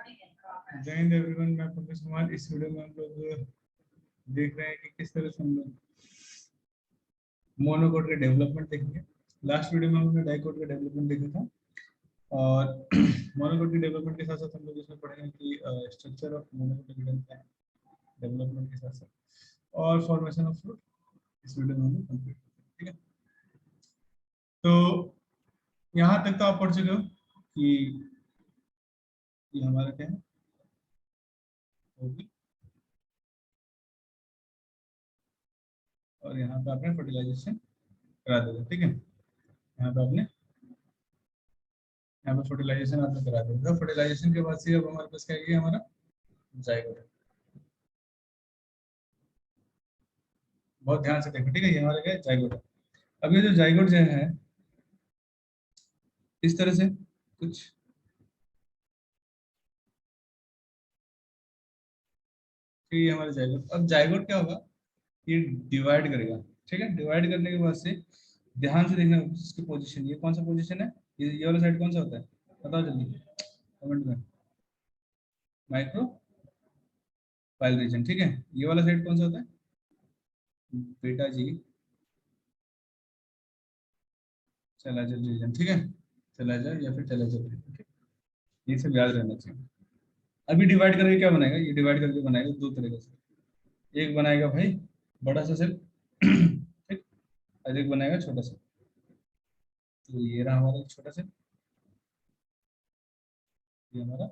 जय हिंद एवरीवन, मैं पंकज कुमार। इस वीडियो में हम लोग देख रहे हैं कि किस तरह से हम लोग मोनोकोड का डेवलपमेंट देखेंगे। लास्ट वीडियो में हमने डाइकोड का डेवलपमेंट देखा था और मोनोकोड के डेवलपमेंट के साथ साथ हम लोग इसमें पढ़ेंगे कि स्ट्रक्चर ऑफ मोनोकोड क्या है डेवलपमेंट के साथ साथ, और फॉर्मेशन ऑफ फ्रूट इस वीडियो में हम कंप्लीट करते हैं। ठीक है, तो यहाँ तक तो आप पढ़ चुके हो कि ये हमारा क्या है, होगी, और यहाँ पे आपने फर्टिलाइजेशन करा देगा। ठीक है, यहाँ पे आपने फर्टिलाइजेशन आपने करा दिया। फर्टिलाइजेशन के बाद से अब हमारे पास क्या है, हमारा जाइगोट। बहुत ध्यान से देखो, ठीक है, ये हमारा क्या है, जाइगोट। अब ये जो जाइगोट जो है इस तरह से कुछ ये हमारे जाइगोट। अब जाइगोट क्या होगा, ये डिवाइड करेगा। ठीक है, डिवाइड करने के बाद से ध्यान से देखना इसकी पोजीशन, ये कौन सा पोजीशन है, ये वाला साइड कौन सा होता है, बताओ जल्दी कमेंट में। Micropyle region. ठीक है, ये वाला साइड कौन सा होता है, बेटा जी चलाजल रीजन। ठीक है, चलाजल या फिर चलाजल रीजन। ठीक, ये सब याद रहना चाहिए। अभी डिवाइड करके क्या बनाएगा, ये डिवाइड करके बनाएगा दो तरीके से। एक बनाएगा भाई बड़ा सा सेल, ठीक, और एक बनाएगा छोटा सा। तो ये रहा हमारा छोटा सेल, ये हमारा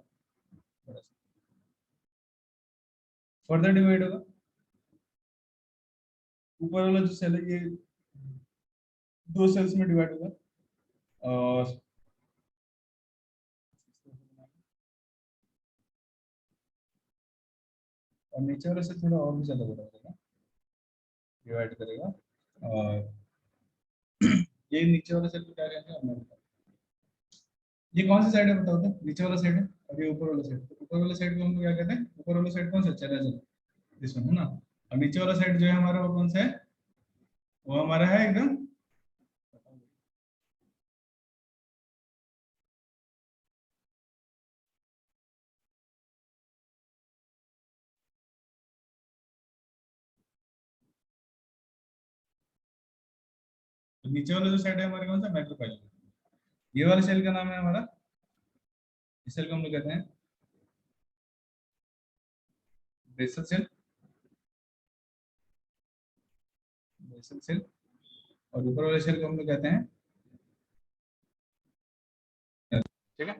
बड़ा सा। फर्दर डिवाइड होगा, ऊपर वाला जो सेल है ये दो सेल्स में डिवाइड होगा, और नीचे वाले से थोड़ा और भी ज्यादा बड़ा हो जाएगा, डिवाइड करेगा। और ये नीचे वाला सेल को क्या कहते हैं, ये कौन सी साइड है बताओ तो, नीचे वाला साइड है और ये ऊपर वाला साइड। तो ऊपर वाला साइड को हम लोग क्या कहते हैं, ऊपर वाला साइड कौन सा, चला चल, दिस वन है ना। और नीचे वाला साइड जो है हमारा वो कौन सा है, वो हमारा है एकदम तो नीचे वाला जो साइड है हमारा कौन सा, मैक्रोफाइल। ये वाले सेल का नाम है हमारा, इस सेल को हम लोग कहते हैं बेसल सेल, बेसल सेल। और ऊपर वाले सेल को हम लोग कहते हैं, ठीक है,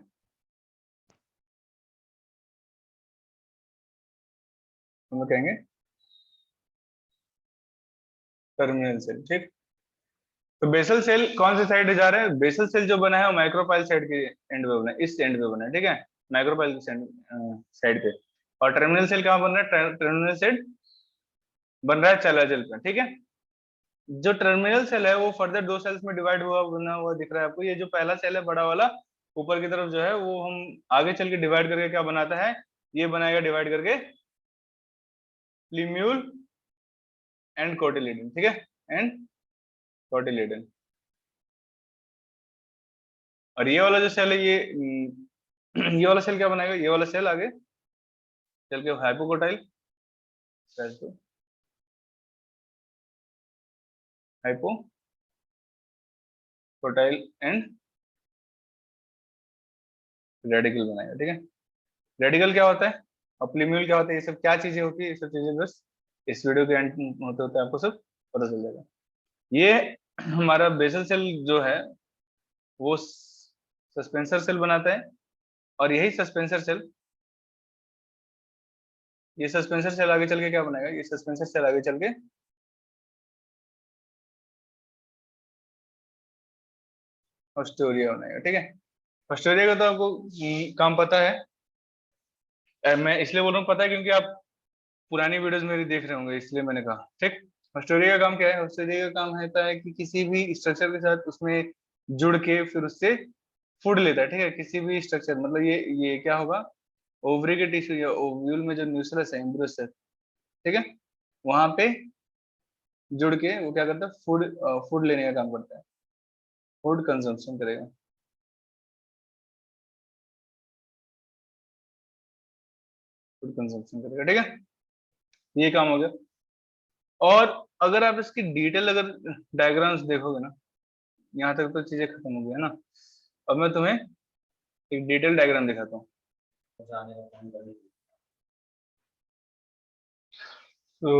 हम लोग कहेंगे टर्मिनल सेल। ठीक, तो बेसल सेल कौन से साइड जा रहे हैं, बेसल सेल जो बना है वो माइक्रोपाइल साइड के एंड पे बना है, इस एंड पे बना है। ठीक है, माइक्रोपाइल के साइड पे। और टर्मिनल सेल कहाँ बन रहा है, टर्मिनल सेल बन रहा है चलाजल पे। ठीक है, जो टर्मिनल सेल है वो फर्दर दो सेल्स में डिवाइड हुआ बना हुआ दिख रहा है आपको। ये जो पहला सेल है बड़ा वाला ऊपर की तरफ जो है, वो हम आगे चल के डिवाइड करके क्या बनाता है, ये बनाएगा डिवाइड करके लिम्यूल एंड कोटिलिडन। ठीक है, एंड कोटिलिडन। और ये वाला जो सेल है ये वाला सेल क्या बनाएगा, ये वाला सेल आगे चल के हाइपोकोटाइल, हाइपोकोटाइल एंड रेडिकल बनाएगा। ठीक है, रेडिकल क्या होता है और प्लीम्यूल क्या होता है, ये सब क्या चीजें होती है, ये सब चीजें बस इस वीडियो के एंड होते होते आपको सब पता चल जाएगा। ये हमारा बेसल सेल जो है वो सस्पेंसर सेल बनाता है, और यही सस्पेंसर सेल, ये सस्पेंसर सेल आगे चल के क्या बनाएगा, ये सस्पेंसर सेल आगे चल के ऑस्ट्रेरिया बनाएगा। ठीक है, ऑस्ट्रेरिया का तो आपको काम पता है। मैं इसलिए बोल रहा हूँ पता है क्योंकि आप पुरानी वीडियोस मेरी देख रहे होंगे, इसलिए मैंने कहा। ठीक, ऑस्ट्रेरिया का काम क्या है, ऑस्ट्रेरिया का काम होता है कि किसी भी स्ट्रक्चर के साथ उसमें जुड़ के फिर उससे फूड लेता है। ठीक है, किसी भी स्ट्रक्चर, मतलब ये क्या होगा, ओवरी के टिश्यू या ओव्यूल में जो न्यूक्लियस है, एम्ब्रियो से, ठीक है, वहां पे जुड़ के वो क्या करता है, फूड फूड लेने का काम करता है, फूड कंजम्पशन करेगा। फूड कंजम्पशन करेगा, ठीक है, ये काम हो गया। और अगर आप इसकी डिटेल अगर डायग्राम्स देखोगे ना, यहाँ तक तो चीजें खत्म हो गई है ना, अब मैं तुम्हें एक डिटेल डायग्राम दिखाता हूँ। तो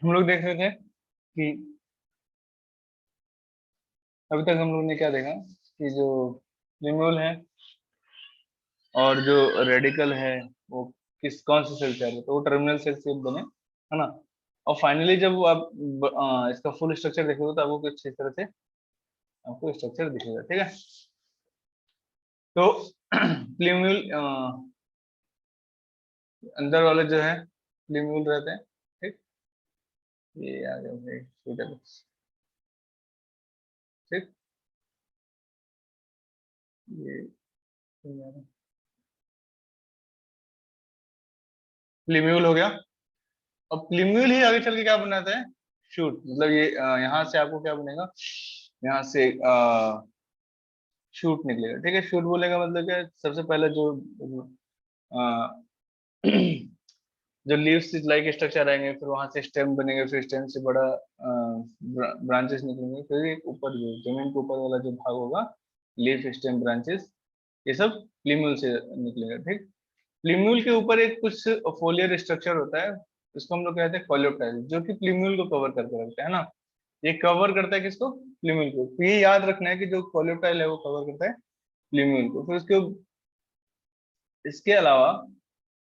हम लोग देख रहे थे कि अभी तक हम लोग ने क्या देखा कि जो लिम्यूल है और जो रेडिकल है वो किस कौन से सेल से आ रहे, तो वो टर्मिनल सेल से बने, है ना। और फाइनली जब वो आप इसका फुल स्ट्रक्चर देखोगे तो आपको कुछ इस तरह से आपको स्ट्रक्चर दिखेगा, ठीक है। तो लिम्यूल अंदर वाले जो है लिम्यूल रहते हैं, ठीक। ये आ गया भाई, ठीक। ये लिम्यूल हो गया। अब प्लीम्यूल ही आगे चल के क्या बनाता है, शूट, मतलब ये यहाँ से आपको क्या बनेगा, यहाँ से शूट निकलेगा, ठीक है। शूट बोलेगा मतलब क्या है? सबसे पहले जो अ, जो लीव्स लाइक स्ट्रक्चर आएंगे, फिर वहां से स्टेम बनेगा, फिर स्टेम से बड़ा ब्रांचेस निकलेंगे, फिर एक ऊपर जो जमीन के ऊपर वाला जो भाग होगा, लीफ स्टेम ब्रांचेस, ये सब प्लीम्यूल से निकलेगा, ठीक। प्लीम्यूल के ऊपर एक कुछ फोलियर स्ट्रक्चर होता है, इसको हम लोग कहते हैं कोलियोप्टाइल, जो कि प्लीम्यूल को कवर करके रखता है ना। ये कवर करता है किसको, प्लीम्यूल को। तो ये याद रखना है कि जो कोलियोप्टाइल है वो कवर करता है प्लीम्यूल को। फिर उसके इसके अलावा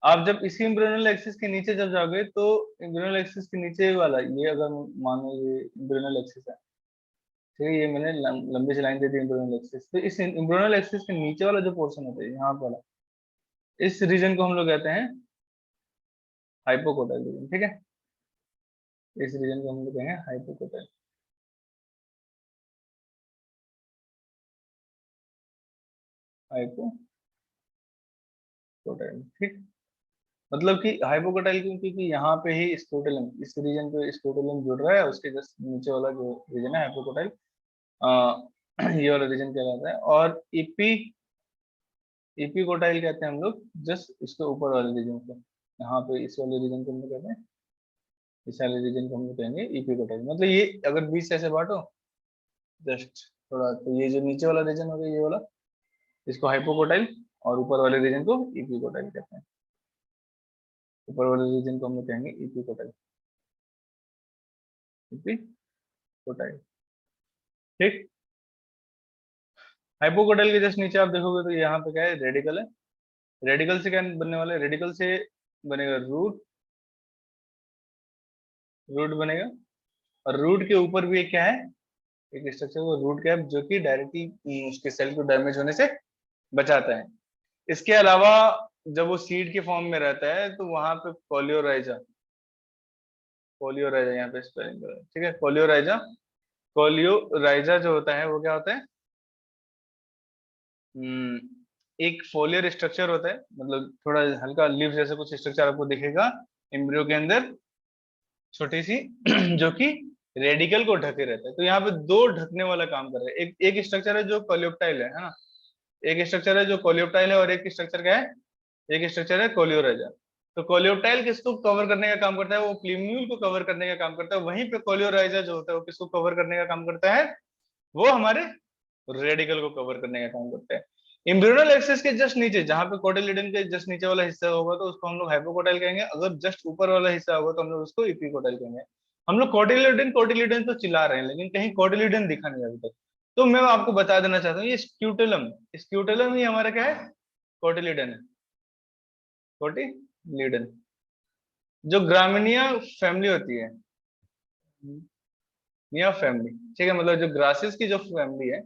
आप जब इसी इम्ब्रेनल एक्सिस के नीचे जब जाओगे तो इम्ब्रेनल एक्सिस के नीचे वाला ये अगर मानो ये इम्ब्रेनल एक्सिस है, ठीक है, ये मैंने लंबी सी लाइन दे दी इम्ब्रेनल एक्सिस, तो इस इम्ब्रेनल एक्सिस के नीचे वाला जो पोर्शन होता है यहाँ वाला, इस रीजन को हम लोग कहते हैं हाइपोकोटाइल रीजन, ठीक है। इस रीजन को हम लोग कहेंगे हाइपोकोटाइल, हाइपोकोटाइल, ठीक। मतलब कि हाइपोकोटाइल क्यों, क्योंकि यहाँ पे ही स्क्रोटलम, इस रीजन पे स्क्रोटलम जुड़ रहा है, उसके जस्ट नीचे वाला जो रीजन है हाइपोकोटाइल, ये वाला रीजन कहलाता है। और इपीकोटाइल कहते हैं हम लोग जस्ट इसके ऊपर वाले रीजन को, यहाँ पे इस वाले रीजन को हम लोग कहते हैं, इस वाले रीजन को हम लोग कहेंगे इपीकोटाइल। मतलब ये अगर बीच से ऐसे बांटो जस्ट थोड़ा, तो ये जो नीचे वाला रीजन होगा ये वाला, इसको हाइपोकोटाइल, और ऊपर वाले रीजन को इपीकोटाइल कहते हैं। ऊपर वाले रीजन को हम लोग कहेंगे इपीकोटाइल, इपीकोटाइल, ठीक। हाइपोकोटाइल के जस्ट नीचे आप देखोगे तो यहाँ पे क्या है, रेडिकल है। रेडिकल से क्या बनने वाला है, रेडिकल से बनेगा रूट, रूट बनेगा। और रूट के ऊपर भी एक क्या है, एक स्ट्रक्चर वो रूट कैप, जो कि डायरेक्टली उसके सेल को डैमेज होने से बचाता है। इसके अलावा जब वो सीड के फॉर्म में रहता है तो वहां पे कोलियोराइजा, कोलियोराइजा यहाँ पे स्पेलिंग करो, ठीक है, कोलियोराइजा। कोलियोराइजा जो होता है वो क्या होता है, एक फोलियर स्ट्रक्चर होता है, मतलब थोड़ा हल्का लीफ जैसे कुछ स्ट्रक्चर आपको दिखेगा एम्ब्रियो के अंदर, छोटी सी जो कि रेडिकल को ढके रहता है। तो यहाँ पे दो ढकने वाला काम कर रहे हैं, एक स्ट्रक्चर है जो कोलियोप्टाइल है ना, एक स्ट्रक्चर है जो कोलियोप्टाइल है, और एक स्ट्रक्चर क्या है, एक स्ट्रक्चर है कोलियोराइजा। तो कोलियोप्टाइल किसको कवर करने का काम करता है, वो प्लीम्यूल को कवर करने का काम करता है। वहीं पे कोलियोराइजा जो होता है वो किसको कवर करने का काम करता है, वो हमारे रेडिकल को कवर करने का काम करता है। इम्ब्रियोनल एक्सिस के जस्ट नीचे, जहां पे कोटिलिडन के जस्ट नीचे वाला हिस्सा होगा तो उसको हम लोग हाइपोकोटाइल कहेंगे, अगर जस्ट ऊपर वाला हिस्सा होगा तो हम लोग उसको इपिकोटाइल कहेंगे। हम लोग कोटिलिडन कोटिलिडन तो चिल्ला रहे हैं, लेकिन कहीं कोटिलिडन दिखा नहीं अभी तक। तो मैं आपको बता देना चाहता हूँ, ये स्क्यूटेलम, स्क्यूटेलम ही हमारा क्या है, कोटिलिडन है, कोटिलिडन। जो ग्रामिनिया फैमिली होती है, निया फैमिली, ठीक है, मतलब जो ग्रासेस की जो फैमिली है,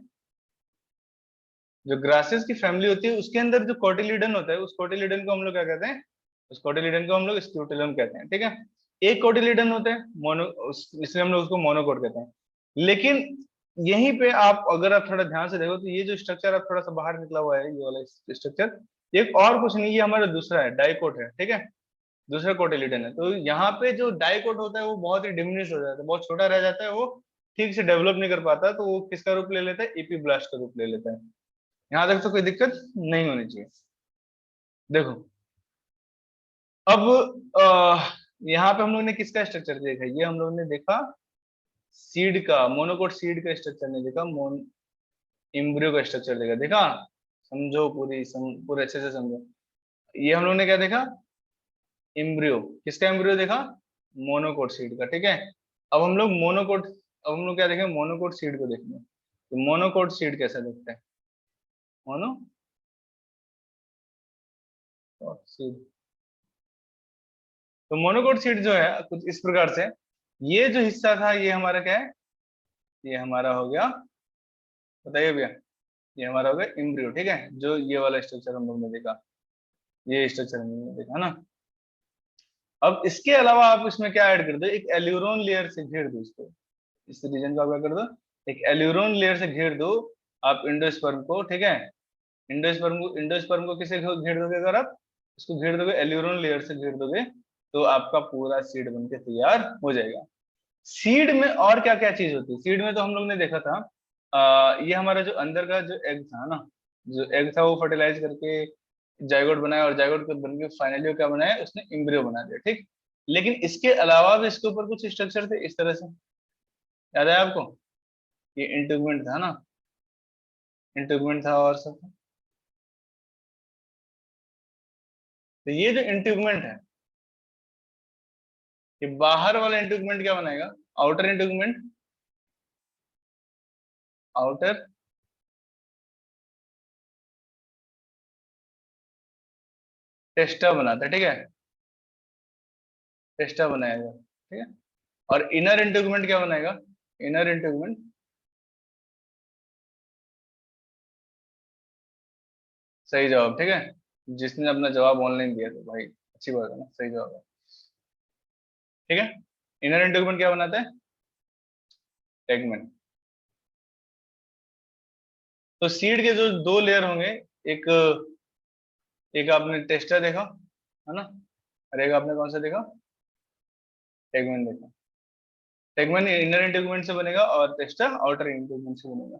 जो ग्रासेस की फैमिली होती है उसके अंदर जो कोटिलिडन होता है, उस कोटिलिडन को हम लोग क्या कहते हैं, उस कोटिलिडन को हम लोग स्क्यूटेलम कहते हैं, ठीक है। एक कोटिलिडन होता है मोनो, इसलिए हम लोग उसको मोनोकोट कहते हैं। लेकिन यहीं पे आप अगर आप थोड़ा ध्यान से देखो तो ये जो स्ट्रक्चर आप थोड़ा सा बाहर निकला हुआ है, ये वाला स्ट्रक्चर, एक और कुछ नहीं, ये हमारा दूसरा है, डाइकोट है, ठीक है, दूसरा कोटिलिडन है। तो यहाँ पे जो डाइकोट होता है वो बहुत ही डिमिनिश हो जाता है, बहुत छोटा रह जाता है, वो ठीक से डेवलप नहीं कर पाता, तो वो किसका रूप ले लेता है, एपीब्लास्ट का रूप ले लेता है। यहाँ तक तो कोई दिक्कत नहीं होनी चाहिए। देखो अब यहाँ पे हम लोग ने किसका स्ट्रक्चर देखा, ये हम लोग ने देखा सीड का, मोनोकोट सीड का स्ट्रक्चर नहीं देखा, एम्ब्रियो का स्ट्रक्चर देखा। देखा, समझो पूरे अच्छे से समझो। ये हम लोग ने क्या देखा, एम्ब्रियो, किसका एम्ब्रियो देखा, मोनोकोट सीड का, ठीक है। अब हम लोग क्या देखें, मोनोकोट सीड को देखेंगे। तो मोनोकोट सीड कैसा दिखता है, मोनो सीड। तो मोनोकोट सीड जो है कुछ इस प्रकार से, ये जो हिस्सा था ये हमारा क्या है, ये हमारा हो गया, बताइए भैया, ये हमारा हो गया एम्ब्रियो, ठीक है। जो ये वाला स्ट्रक्चर हम लोग ने देखा, ये स्ट्रक्चर हम लोग ने देखा ना। अब इसके अलावा आप इसमें क्या ऐड कर दो, एक एल्यूरोन लेयर से घेर दो इसको, इस रीजन को आप क्या कर दो, एक एल्यूरोन लेयर से घेर दो आप इंडोस्पर्म को, ठीक है। इंडोस्पर्म को किसे घेर दोगे, अगर आप इसको घेर दोगे, एल्यूरोन लेयर से घेर दोगे, तो आपका पूरा सीड बनके तैयार हो जाएगा। सीड में और क्या क्या चीज होती है, सीड में तो हम लोग ने देखा था ये हमारा जो अंदर का जो एग था ना, जो एग था वो फर्टिलाइज करके जाइगोट बनाया, और जाइगोट के बन के फाइनली क्या बनाया, उसने एम्ब्रियो बना दिया, ठीक। लेकिन इसके अलावा भी इसके ऊपर कुछ स्ट्रक्चर थे इस तरह से, याद है आपको, ये इंटूगमेंट था ना, इंटूगमेंट था और सब था। तो ये जो इंटूगमेंट है, ये बाहर वाला इंटूगमेंट क्या बनाएगा, आउटर इंटूगमेंट, आउटर टेस्टा बनाता है, ठीक है, टेस्टा बनाएगा, ठीक है। और इनर इंटूगमेंट क्या बनाएगा, इनर इंटूगमेंट, सही जवाब, ठीक है। जिसने अपना जवाब ऑनलाइन दिया तो भाई अच्छी बात है ना, सही जवाब है, ठीक है। इनर इंटूगमेंट क्या बनाता है, टेगमेंट। तो सीड के जो दो लेयर होंगे, एक एक आपने टेस्टा देखा है ना, और एक आपने कौन सा देखा, टेगमेंट देखा। टेगमेंट इनर इंटूगमेंट से बनेगा और टेस्टा आउटर इंटूगमेंट से बनेगा।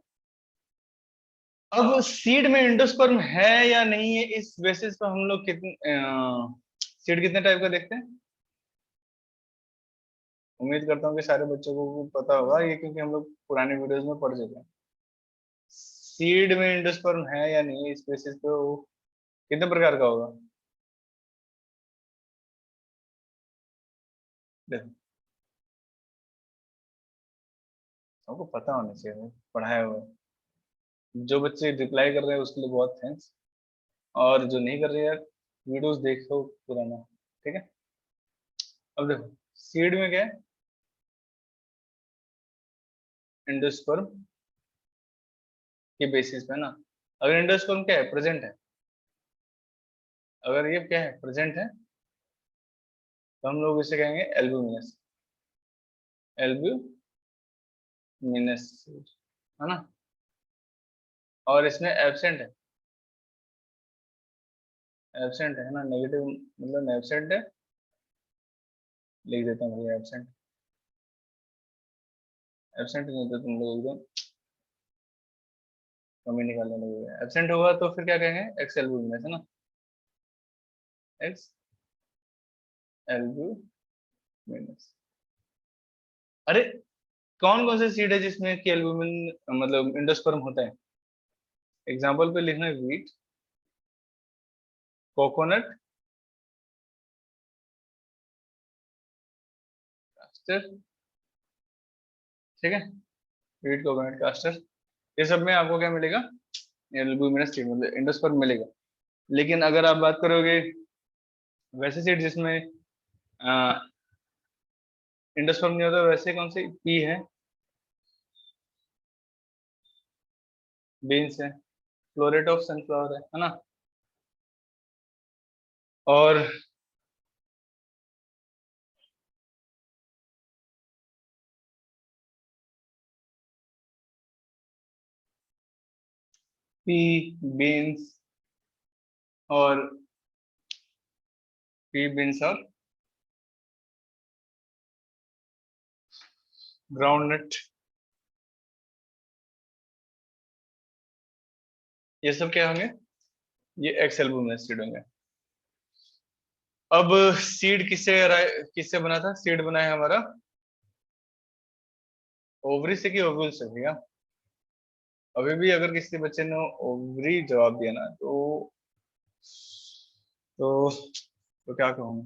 अब सीड में एंडोस्पर्म है या नहीं है, इस बेसिस पर हम लोग कितने सीड कितने टाइप का देखते हैं। उम्मीद करता हूँ कि सारे बच्चों को पता होगा ये, क्योंकि हम लोग पुराने वीडियोस में पढ़ चुके हैं। सीड में एंडोस्पर्म है या नहीं है, इस बेसिस पे वो कितने प्रकार का होगा, देखो हमको पता होना चाहिए, पढ़ाया हुआ है। जो बच्चे रिप्लाई कर रहे हैं उसके लिए बहुत थैंक्स, और जो नहीं कर रहे यार, वीडियोस देखो पुराना, ठीक है। अब देखो सीड में क्या है, एंडोस्पर्म के बेसिस पे ना, अगर एंडोस्पर्म क्या है, प्रेजेंट है, अगर ये क्या है, प्रेजेंट है, तो हम लोग इसे कहेंगे एल्ब्यूमिनस, एल्ब्यूमिनस, है ना। और इसमें एब्सेंट है ना, नेगेटिव मतलब एब्सेंट है, लिख देता हूँ भैया एब्सेंट, एब्सेंट नहीं तो तुम लोग एकदम कमी निकालने लगेगा। एब्सेंट होगा तो फिर क्या कहेंगे, एक्स एल्ब्यूमिनस, है ना, एक्स एल्ब्यूमिनस। अरे कौन कौन से सीड है जिसमें कि एल्ब्यूमिन मतलब एंडोस्पर्म होता है, एग्जाम्पल पे लिखना है, वीट, कोकोनट, कास्टर, ठीक है, वीट कोकोनट कास्टर, ये सब में आपको क्या मिलेगा, एल्ब्यूमिनस सीड मतलब एंडोस्पर्म मिलेगा। लेकिन अगर आप बात करोगे वैसे सीड जिसमें एंडोस्पर्म नहीं होता, वैसे कौन सी पी है, बीन्स है, फ्लोरेट ऑफ सनफ्लावर है ना। और पी, बीन्स, और पी बीन्स और ग्राउंडनट, ये सब क्या होंगे, ये एक्स एल्बुमिनस सीड होंगे। अब सीड किससे बना था? सीड बना है हमारा ओवरी से कि ओव्यूल से भैया? अभी भी अगर किसी बच्चे ने ओवरी जवाब दिया ना तो तो क्या कहूँ,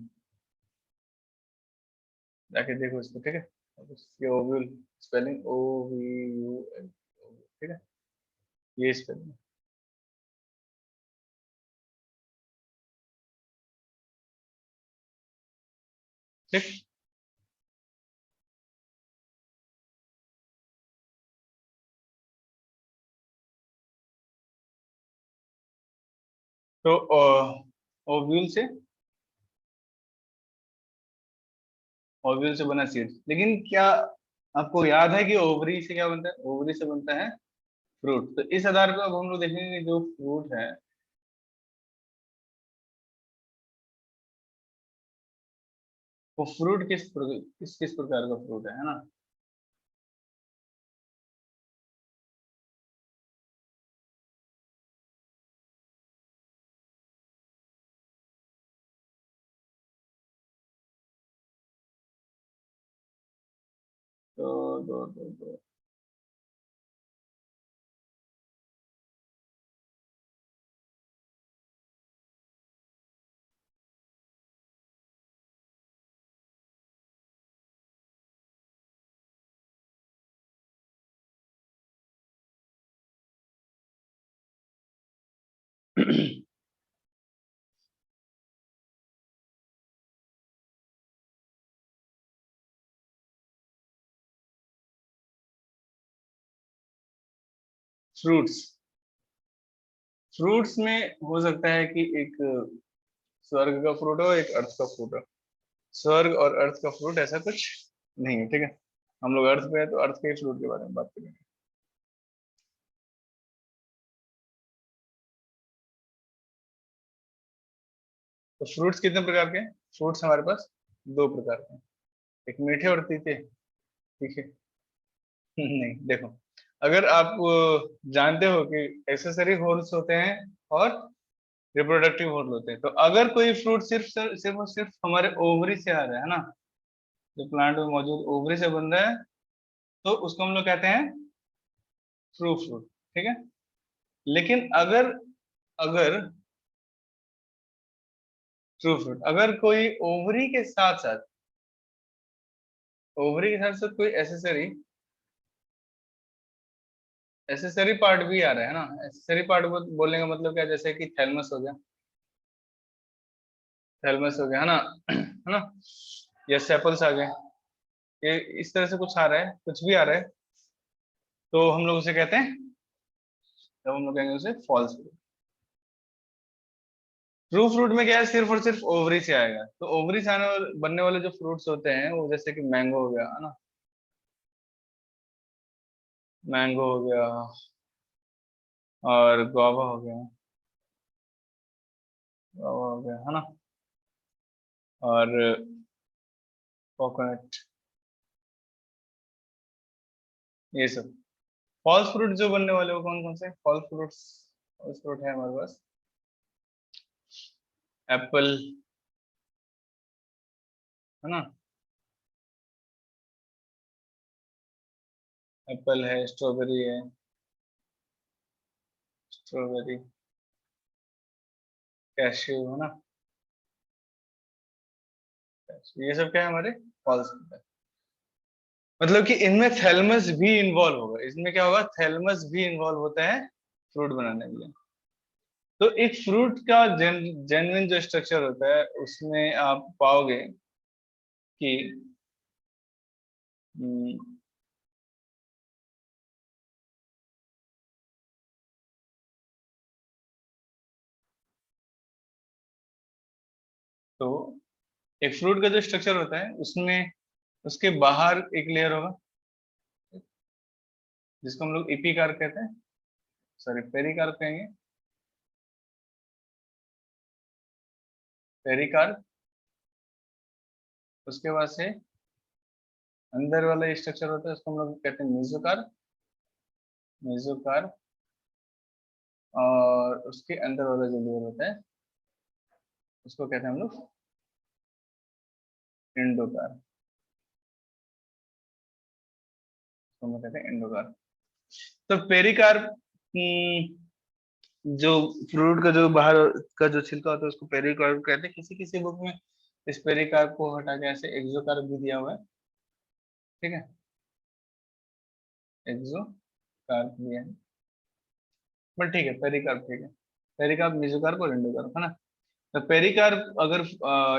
जाके देखो इसको, ठीक है? अब इसके ओव्यूल स्पेलिंग OVUL, ठीक है, ये स्पेलिंग। ठीक। तो ओव्यूल से, ओव्यूल से बना सीड, लेकिन क्या आपको याद है कि ओवरी से क्या बनता है? ओवरी से बनता है फ्रूट। तो इस आधार पर अब हम लोग देखेंगे कि जो फ्रूट है वो फ्रूट किस प्रकार का फ्रूट है ना? दो फ्रूट्स, फ्रूट्स में हो सकता है कि एक स्वर्ग का फ्रूट हो, एक अर्थ का फ्रूट हो। स्वर्ग और अर्थ का फ्रूट ऐसा कुछ नहीं है, ठीक है? हम लोग अर्थ पे है तो अर्थ के फ्रूट के बारे में बात करेंगे। तो फ्रूट्स कितने प्रकार के हैं? फ्रूट्स हमारे पास दो प्रकार के हैं, एक मीठे और तीखे, ठीक है? नहीं, देखो, अगर आप जानते हो कि एक्सेसरी हॉर्स होते हैं और रिप्रोडक्टिव हॉर्स होते हैं, तो अगर कोई फ्रूट सिर्फ और सिर्फ हमारे ओवरी से आ रहा है ना, जो प्लांट में मौजूद ओवरी से बन रहा है, तो उसको हम लोग कहते हैं ट्रू फ्रूट, ठीक है? लेकिन अगर अगर ट्रू फ्रूट, अगर कोई ओवरी के साथ साथ, ओवरी के साथ साथ कोई एसेसरी एसेसरी पार्ट भी आ रहा है ना, एसेसरी पार्ट बोलने का मतलब क्या है? जैसे कि थैलमस हो गया, थैलमस हो गया, है ना? है ना? या सेपल्स आ गए, ये इस तरह से कुछ आ रहा है, कुछ भी आ रहा है, तो हम लोग उसे कहते हैं, तब हम लोग कहेंगे उसे फॉल्स फ्रूट। ट्रू फ्रूट में क्या है? सिर्फ और सिर्फ ओवरी से आएगा। तो ओवरी से आने वाले बनने वाले जो फ्रूट्स होते हैं वो जैसे कि मैंगो हो गया, है ना? मैंगो हो गया, और गुआवा हो गया, गुआवा हो गया, है ना? और कोकोनट, ये सब फॉल्स फ्रूट जो बनने वाले वो कौन कौन से फॉल्स फ्रूट्स? फॉल्स फ्रूट है हमारे पास एप्पल, है ना? एप्पल है, स्ट्रॉबेरी है, स्ट्रॉबेरी, कैश्यू, है ना? ये सब क्या है हमारे फॉल्स फ्रूट है। मतलब कि इनमें थैलमस भी इन्वॉल्व होगा, इसमें क्या होगा? थैलमस भी इन्वॉल्व होता है फ्रूट बनाने के लिए। तो एक फ्रूट का जेन्युइन जो स्ट्रक्चर होता है उसमें आप पाओगे कि हम्म, तो एक फ्रूट का जो स्ट्रक्चर होता है उसमें उसके बाहर एक लेयर होगा जिसको हम लोग इपिकार कहते हैं, सॉरी पेरिकार्प कहेंगे, पेरिकार्प। उसके बाद से अंदर वाला स्ट्रक्चर होता है उसको हम लोग कहते हैं मेसोकार्प, मेसोकार्प। और उसके अंदर वाला जो लेयर होता है उसको कहते हैं हम लोग इंडोकार, तो कहते हैं इंडोकार। तो पेरिकार्प जो फ्रूट का जो बाहर का जो छिलका होता है उसको पेरिकार्प कहते हैं। किसी किसी बुक में इस पेरिकार्प को हटा के ऐसे एक्सोकार्प भी दिया हुआ है, ठीक है, एक्सोकार्प दिया है, बट ठीक है पेरिकार्प ठीक है। पेरिकार्प, मेसोकार्प और इंडोकार्प है ना। तो पेरिकार्प अगर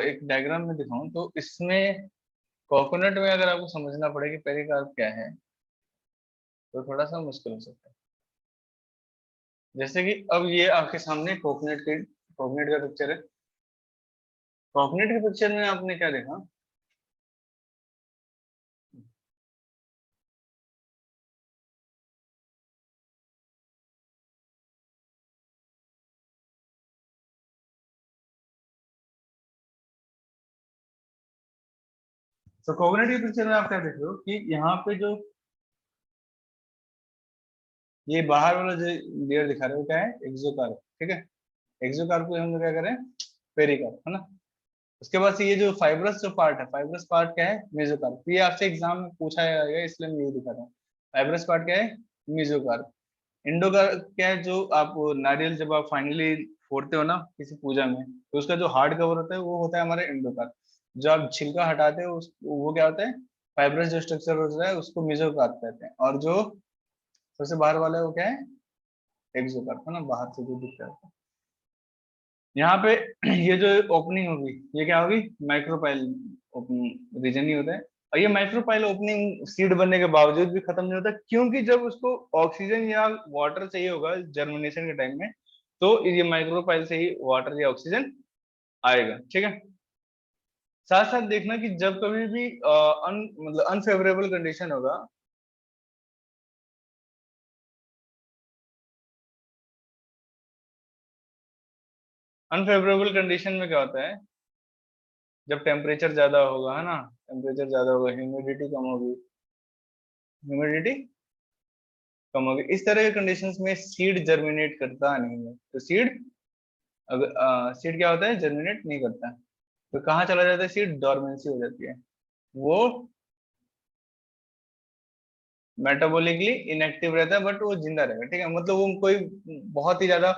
एक डायग्राम में दिखाऊं तो इसमें कोकोनट में अगर आपको समझना पड़े कि पेरिकार्प क्या है तो थोड़ा सा मुश्किल हो सकता है। जैसे कि अब ये आपके सामने कोकोनट का पिक्चर है। कोकोनट के पिक्चर में आपने क्या देखा? तो कोकोनट के पिक्चर में आप क्या देख रहे हो कि यहाँ पे जो ये बाहर वाला जो लेयर दिखा रहे हो क्या है? एक्सोकार्प, ठीक है। एक्सोकार्प को हम लोग क्या करें? पेरिकार्प, है ना। उसके बाद से ये जो फाइब्रस जो पार्ट है, फाइब्रस पार्ट क्या है? मेसोकार्प। ये आपसे एग्जाम में पूछा जाएगा इसलिए मैं ये दिखा रहा हूँ। फाइब्रस पार्ट क्या है? मेसोकार्प। इंडोकार्प क्या है? जो आप नारियल जब आप फाइनली फोड़ते हो ना किसी पूजा में, तो उसका जो हार्ड कवर होता है वो होता है हमारे इंडोकार्प। जो आप छिलका हटाते हो वो क्या होता है? फाइब्रस जो स्ट्रक्चर होता है उसको मेसोकार्प कहते हैं। और जो सबसे बाहर वाला है वो क्या है? एक्सोकार्प, है ना, बाहर से जो दिखता है। यहाँ पे ये जो ओपनिंग होगी ये क्या होगी? माइक्रोपाइल ओपनिंग रीजन ही होता है। और ये माइक्रोपाइल ओपनिंग सीड बनने के बावजूद भी खत्म नहीं होता, क्योंकि जब उसको ऑक्सीजन या वाटर चाहिए होगा जर्मिनेशन के टाइम में, तो ये माइक्रोपाइल से ही वाटर या ऑक्सीजन आएगा, ठीक है। साथ साथ देखना कि जब कभी भी मतलब अनफेवरेबल कंडीशन होगा, अनफेवरेबल कंडीशन में क्या होता है? जब टेम्परेचर ज्यादा होगा, है ना, टेम्परेचर ज्यादा होगा, ह्यूमिडिटी कम होगी, ह्यूमिडिटी कम होगी, इस तरह के कंडीशंस में सीड जर्मिनेट करता नहीं है। तो सीड, अगर सीड क्या होता है? जर्मिनेट नहीं करता। तो कहाँ चला जाता है सीड? डोरमेंसी हो जाती है। वो मेटाबॉलिकली इनएक्टिव रहता है बट वो जिंदा रहेगा, ठीक है। मतलब वो कोई बहुत ही ज्यादा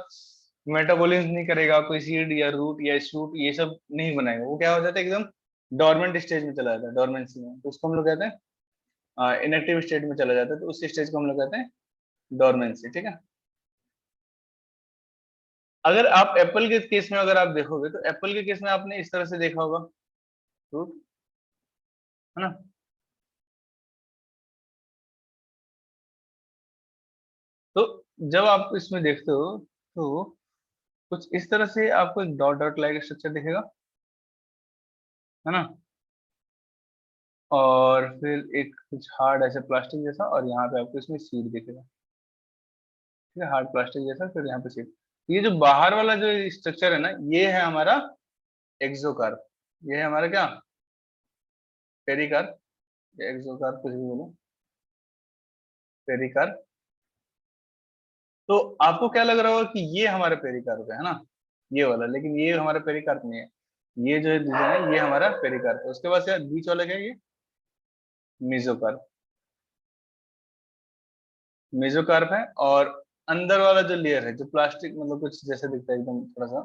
मेटाबॉलिज्म नहीं करेगा, कोई सीड या रूट या शूट ये सब नहीं बनाएगा। वो क्या हो जाता है? एकदम डोरमेंट स्टेज में चला जाता है, डोरमेंसी में। तो उसको हम लोग कहते हैं इनएक्टिव स्टेट में चला जाता है, तो उस स्टेज को हम लोग कहते हैं डोरमेंसी, ठीक है। अगर आप एप्पल के केस में अगर आप देखोगे तो एप्पल के केस में आपने इस तरह से देखा होगा फ्रूट, है ना। तो जब आप इसमें देखते हो तो कुछ इस तरह से आपको एक डॉट डॉट लाइक स्ट्रक्चर दिखेगा, है ना। और फिर एक कुछ हार्ड ऐसे प्लास्टिक जैसा, और यहाँ पे आपको इसमें सीड दिखेगा, ठीक है, हार्ड प्लास्टिक जैसा, फिर यहाँ पे सीड। ये जो बाहर वाला जो स्ट्रक्चर है ना, ये है हमारा एक्सोकार्प। ये है हमारा क्या? पेरिकार्प, एक्सोकार्प कुछ भी बोलो, पेरिकार्प। तो आपको क्या लग रहा होगा कि ये हमारा पेरिकार्प है ना, ये वाला, लेकिन ये हमारा पेरिकार्प नहीं है। ये जो रीजन है ये हमारा पेरिकार्प है। उसके बाद से बीच वाला क्या है? ये मेसोकार्प, मेसोकार्प है। और अंदर वाला जो लेयर है जो प्लास्टिक मतलब कुछ जैसे दिखता है एकदम, थोड़ा सा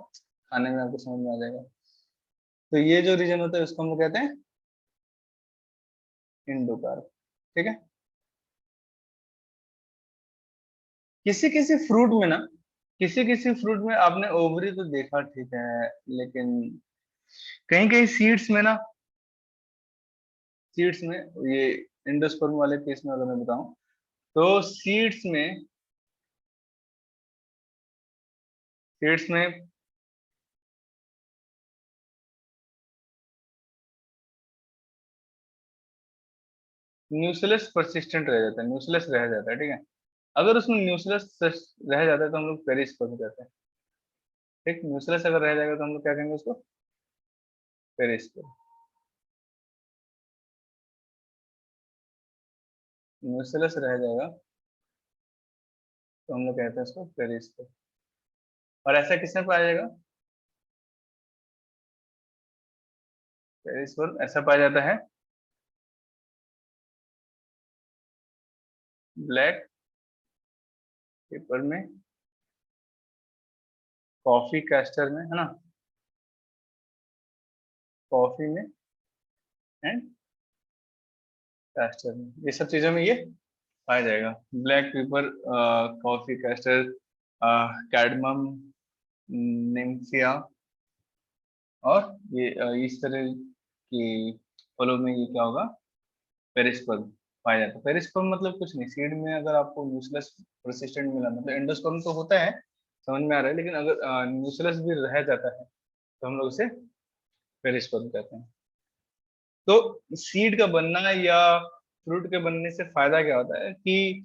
खाने में आपको समझ में आ जाएगा। तो ये जो रीजन होता है उसको हम लोग कहते हैं इंडोकार्प, ठीक है। किसी किसी फ्रूट में ना, किसी किसी फ्रूट में आपने ओवरी तो देखा, ठीक है, लेकिन कहीं कहीं सीड्स में ना, सीड्स में ये इंडोस्पर्म वाले केस में अगर मैं बताऊं तो सीड्स में न्यूक्लियस परसिस्टेंट रह जाता है, न्यूक्लियस रह जाता है, ठीक है। अगर उसमें न्यूक्लियस रह जाता है तो हम लोग पेरिस्पर्म कहते हैं, ठीक। न्यूक्लियस अगर रह जाएगा तो हम लोग क्या कहेंगे उसको? पेरिस्पर्म। न्यूक्लियस रह जाएगा तो हम लोग कहते हैं उसको पेरिस्पर्म। और ऐसा किसमें पाया जाएगा? पेरिस्पर्म ऐसा पाया जाता है ब्लैक पेपर में, कॉफी कैस्टर में, है ना, कॉफी में एंड कैस्टर में, ये सब चीजों में ये पाया जाएगा। Black pepper, coffee castor, cardamom, nymphaea, और ये इस तरह की फलों में ये क्या होगा, पेरिस्पर्म पाया जाता है। पेरिस्पर्म मतलब कुछ नहीं, सीड में अगर आपको न्यूक्लियस परसिस्टेंट मिला, मतलब एंडोस्पर्म तो होता है, समझ में आ रहा है, लेकिन अगर न्यूक्लियस भी रह जाता है तो हम लोग उसे पेरिस्पर्म कहते हैं। तो सीड का बनना या फ्रूट के बनने से फायदा क्या होता है कि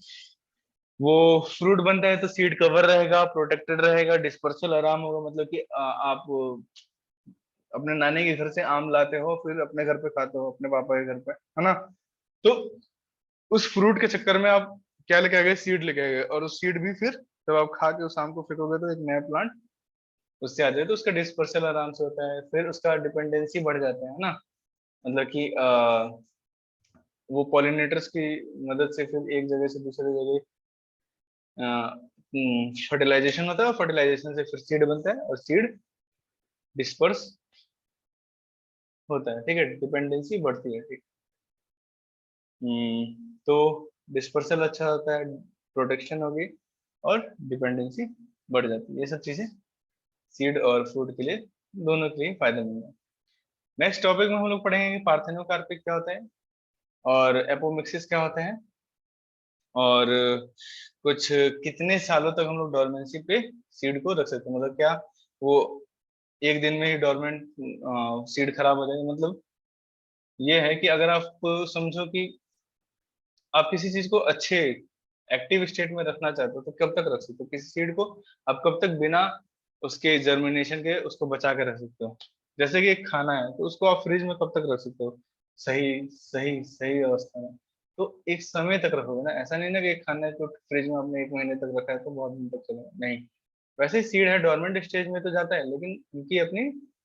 वो फ्रूट बनता है तो सीड कवर रहेगा, प्रोटेक्टेड रहेगा, डिस्पर्सल आराम होगा, मतलब कि आप अपने नानी के घर से आम लाते हो, फिर अपने घर पे खाते हो, अपने पापा के घर पे, है ना, तो उस फ्रूट के चक्कर में आप क्या लेके आ गए, सीड लेके आ गए, और उस सीड भी फिर जब आप खा के उस आम को फेंकोगे तो एक नया प्लांट उससे आ जाए, तो उसका डिस्पर्सल आराम से होता है, फिर उसका डिपेंडेंसी बढ़ जाता है ना, मतलब कि वो पॉलिनेटर्स की मदद से फिर एक जगह से दूसरी जगह फर्टिलाइजेशन होता है, फर्टिलाइजेशन से फिर सीड बनता है और सीड डिस्पर्स होता है, ठीक है, डिपेंडेंसी बढ़ती है, ठीक। तो डिस्पर्सल अच्छा होता है, प्रोटेक्शन होगी, और डिपेंडेंसी बढ़ जाती है, ये सब चीजें सीड और फ्रूट के लिए, दोनों के लिए फायदेमंद है। नेक्स्ट टॉपिक में हम लोग पढ़ेंगे कि पार्थेनोकार्पिक क्या होता है और एपोमिक्सिस क्या होता है, और कुछ कितने सालों तक हम लोग डोरमेंसी पे सीड को रख सकते हैं, मतलब क्या वो एक दिन में ही डोरमेंट सीड खराब हो जाएगा, मतलब ये है कि अगर आप समझो कि आप किसी चीज को अच्छे एक्टिव स्टेट में रखना चाहते हो तो कब तक रख सकते हो किसी सीड को, आप कब तक बिना उसके जर्मिनेशन के उसको बचा के रख सकते हो। जैसे कि एक खाना है तो उसको आप फ्रिज में कब तक रख सकते हो, सही सही सही अवस्था में, तो एक समय तक रखोगे ना, ऐसा नहीं ना कि एक खाना है तो फ्रिज में आपने एक महीने तक रखा है तो बहुत दिन तक चलेगा, नहीं। वैसे ही सीड है डोरमेंट स्टेज में तो जाता है, लेकिन उनकी अपनी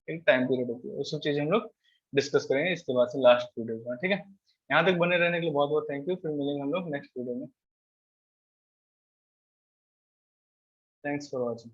एक टाइम पीरियड होती है, वो सब चीजें हम लोग डिस्कस करेंगे इसके बाद से लास्ट वीडियो में, ठीक है। यहाँ तक बने रहने के लिए बहुत बहुत थैंक यू, फिर मिलेंगे हम लोग नेक्स्ट वीडियो में। Thanks for watching.